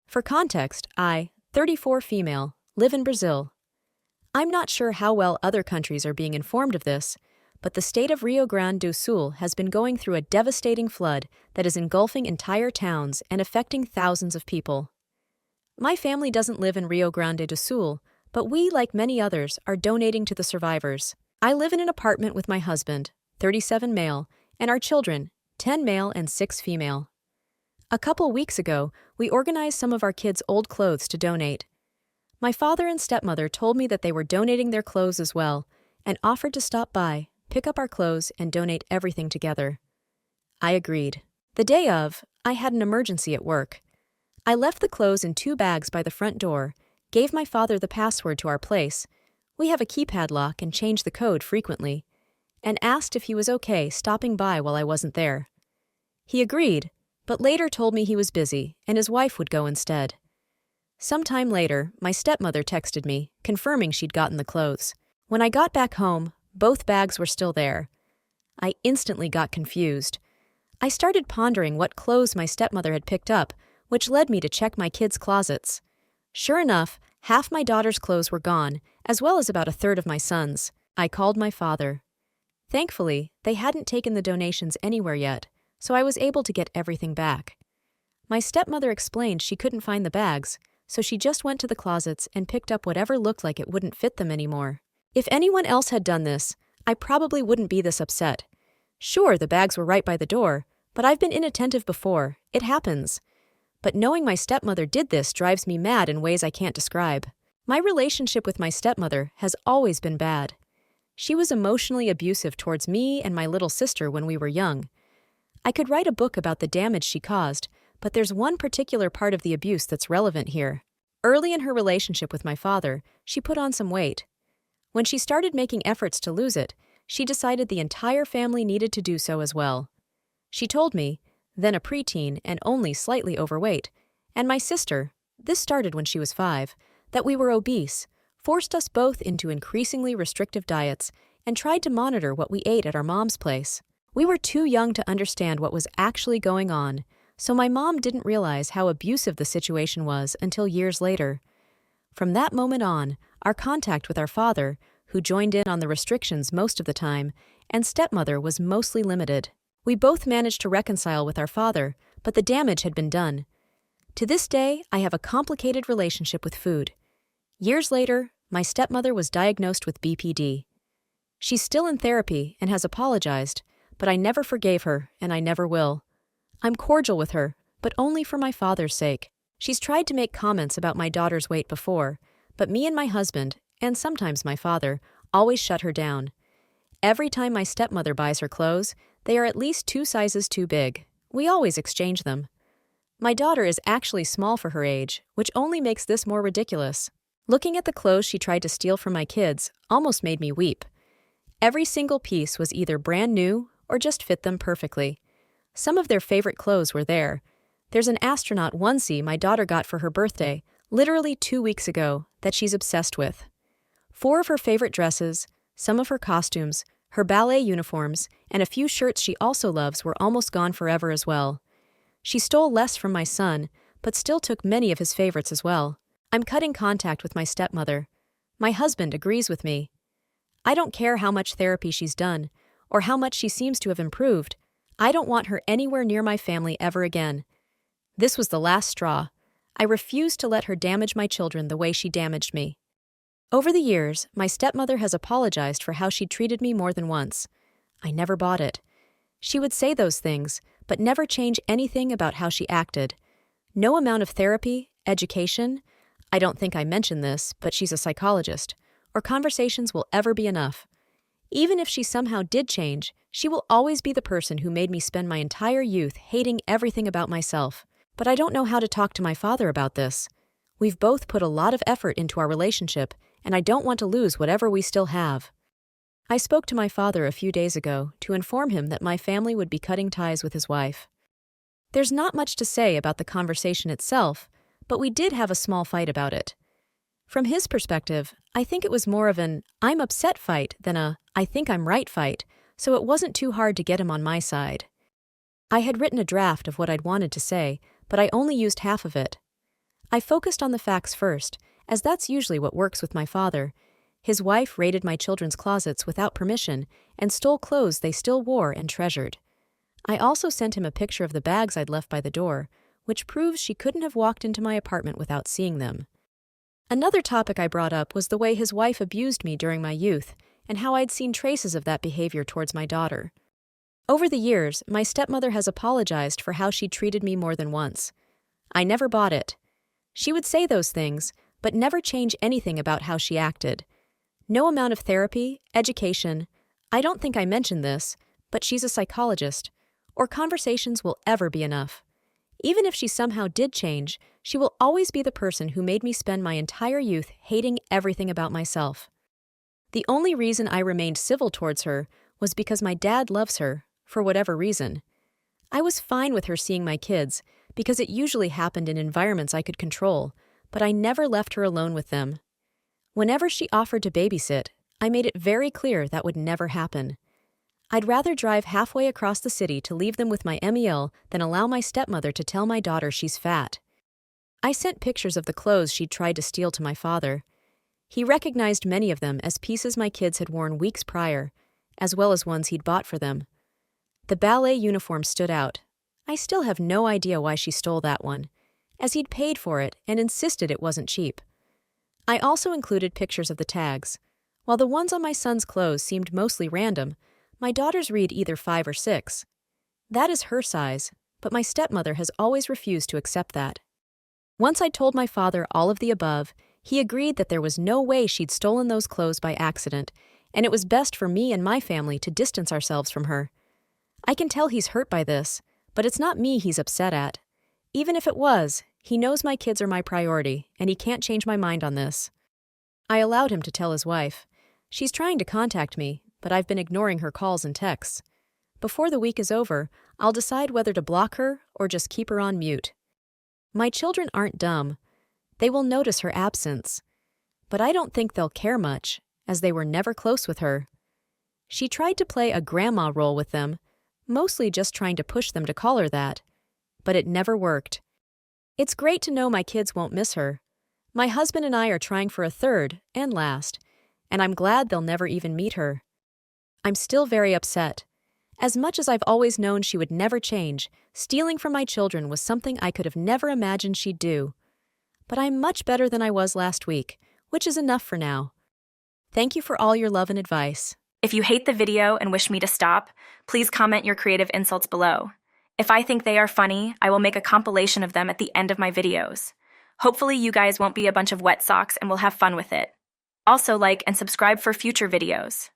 For context, I, 34 female, live in Brazil. I'm not sure how well other countries are being informed of this, but the state of Rio Grande do Sul has been going through a devastating flood that is engulfing entire towns and affecting thousands of people. My family doesn't live in Rio Grande do Sul, but we, like many others, are donating to the survivors. I live in an apartment with my husband, 37 male, and our children, 10 male and 6 female. A couple weeks ago, we organized some of our kids' old clothes to donate. My father and stepmother told me that they were donating their clothes as well, and offered to stop by, pick up our clothes, and donate everything together. I agreed. The day of, I had an emergency at work. I left the clothes in 2 bags by the front door, gave my father the password to our place, we have a keypad lock and change the code frequently, and asked if he was okay stopping by while I wasn't there. He agreed, but later told me he was busy and his wife would go instead. Sometime later, my stepmother texted me, confirming she'd gotten the clothes. When I got back home, both bags were still there. I instantly got confused. I started pondering what clothes my stepmother had picked up, which led me to check my kids' closets. Sure enough, half my daughter's clothes were gone, as well as about a third of my son's. I called my father. Thankfully, they hadn't taken the donations anywhere yet, so I was able to get everything back. My stepmother explained she couldn't find the bags, so she just went to the closets and picked up whatever looked like it wouldn't fit them anymore. If anyone else had done this, I probably wouldn't be this upset. Sure, the bags were right by the door, but I've been inattentive before. It happens. But knowing my stepmother did this drives me mad in ways I can't describe. My relationship with my stepmother has always been bad. She was emotionally abusive towards me and my little sister when we were young. I could write a book about the damage she caused, but there's one particular part of the abuse that's relevant here. Early in her relationship with my father, she put on some weight. When she started making efforts to lose it, she decided the entire family needed to do so as well. She told me, then a preteen and only slightly overweight, and my sister, this started when she was 5, that we were obese, forced us both into increasingly restrictive diets, and tried to monitor what we ate at our mom's place. We were too young to understand what was actually going on, so my mom didn't realize how abusive the situation was until years later. From that moment on, our contact with our father, who joined in on the restrictions most of the time, and stepmother was mostly limited. We both managed to reconcile with our father, but the damage had been done. To this day, I have a complicated relationship with food. Years later, my stepmother was diagnosed with BPD. She's still in therapy and has apologized, but I never forgave her, and I never will. I'm cordial with her, but only for my father's sake. She's tried to make comments about my daughter's weight before, but me and my husband, and sometimes my father, always shut her down. Every time my stepmother buys her clothes, they are at least 2 sizes too big. We always exchange them. My daughter is actually small for her age, which only makes this more ridiculous. Looking at the clothes she tried to steal from my kids almost made me weep. Every single piece was either brand new or just fit them perfectly. Some of their favorite clothes were there. There's an astronaut onesie my daughter got for her birthday, literally 2 weeks ago, that she's obsessed with. 4 of her favorite dresses, some of her costumes, her ballet uniforms, and a few shirts she also loves were almost gone forever as well. She stole less from my son, but still took many of his favorites as well. I'm cutting contact with my stepmother. My husband agrees with me. I don't care how much therapy she's done, or how much she seems to have improved. I don't want her anywhere near my family ever again. This was the last straw. I refuse to let her damage my children the way she damaged me. Over the years, my stepmother has apologized for how she treated me more than once. I never bought it. She would say those things, but never change anything about how she acted. No amount of therapy, education, I don't think I mentioned this, but she's a psychologist, or conversations will ever be enough. Even if she somehow did change, she will always be the person who made me spend my entire youth hating everything about myself. But I don't know how to talk to my father about this. We've both put a lot of effort into our relationship, and I don't want to lose whatever we still have. I spoke to my father a few days ago to inform him that my family would be cutting ties with his wife. There's not much to say about the conversation itself, but we did have a small fight about it. From his perspective, I think it was more of an "I'm upset" fight than a "I think I'm right" fight, so it wasn't too hard to get him on my side. I had written a draft of what I'd wanted to say, but I only used half of it. I focused on the facts first, as that's usually what works with my father. His wife raided my children's closets without permission and stole clothes they still wore and treasured. I also sent him a picture of the bags I'd left by the door, which proves she couldn't have walked into my apartment without seeing them. Another topic I brought up was the way his wife abused me during my youth and how I'd seen traces of that behavior towards my daughter. Over the years, my stepmother has apologized for how she treated me more than once. I never bought it. She would say those things, but never change anything about how she acted. No amount of therapy, education, I don't think I mentioned this, but she's a psychologist, or conversations will ever be enough. Even if she somehow did change, she will always be the person who made me spend my entire youth hating everything about myself. The only reason I remained civil towards her was because my dad loves her, for whatever reason. I was fine with her seeing my kids, because it usually happened in environments I could control, but I never left her alone with them. Whenever she offered to babysit, I made it very clear that would never happen. I'd rather drive halfway across the city to leave them with my MEL than allow my stepmother to tell my daughter she's fat. I sent pictures of the clothes she'd tried to steal to my father. He recognized many of them as pieces my kids had worn weeks prior, as well as ones he'd bought for them. The ballet uniform stood out. I still have no idea why she stole that one, as he'd paid for it and insisted it wasn't cheap. I also included pictures of the tags. While the ones on my son's clothes seemed mostly random, my daughters read either 5 or 6. That is her size, but my stepmother has always refused to accept that. Once I told my father all of the above, he agreed that there was no way she'd stolen those clothes by accident, and it was best for me and my family to distance ourselves from her. I can tell he's hurt by this, but it's not me he's upset at. Even if it was, he knows my kids are my priority, and he can't change my mind on this. I allowed him to tell his wife. She's trying to contact me, but I've been ignoring her calls and texts. Before the week is over, I'll decide whether to block her or just keep her on mute. My children aren't dumb. They will notice her absence. But I don't think they'll care much, as they were never close with her. She tried to play a grandma role with them, mostly just trying to push them to call her that. But it never worked. It's great to know my kids won't miss her. My husband and I are trying for a third, and last, and I'm glad they'll never even meet her. I'm still very upset. As much as I've always known she would never change, stealing from my children was something I could have never imagined she'd do. But I'm much better than I was last week, which is enough for now. Thank you for all your love and advice. If you hate the video and wish me to stop, please comment your creative insults below. If I think they are funny, I will make a compilation of them at the end of my videos. Hopefully you guys won't be a bunch of wet socks and will have fun with it. Also like and subscribe for future videos.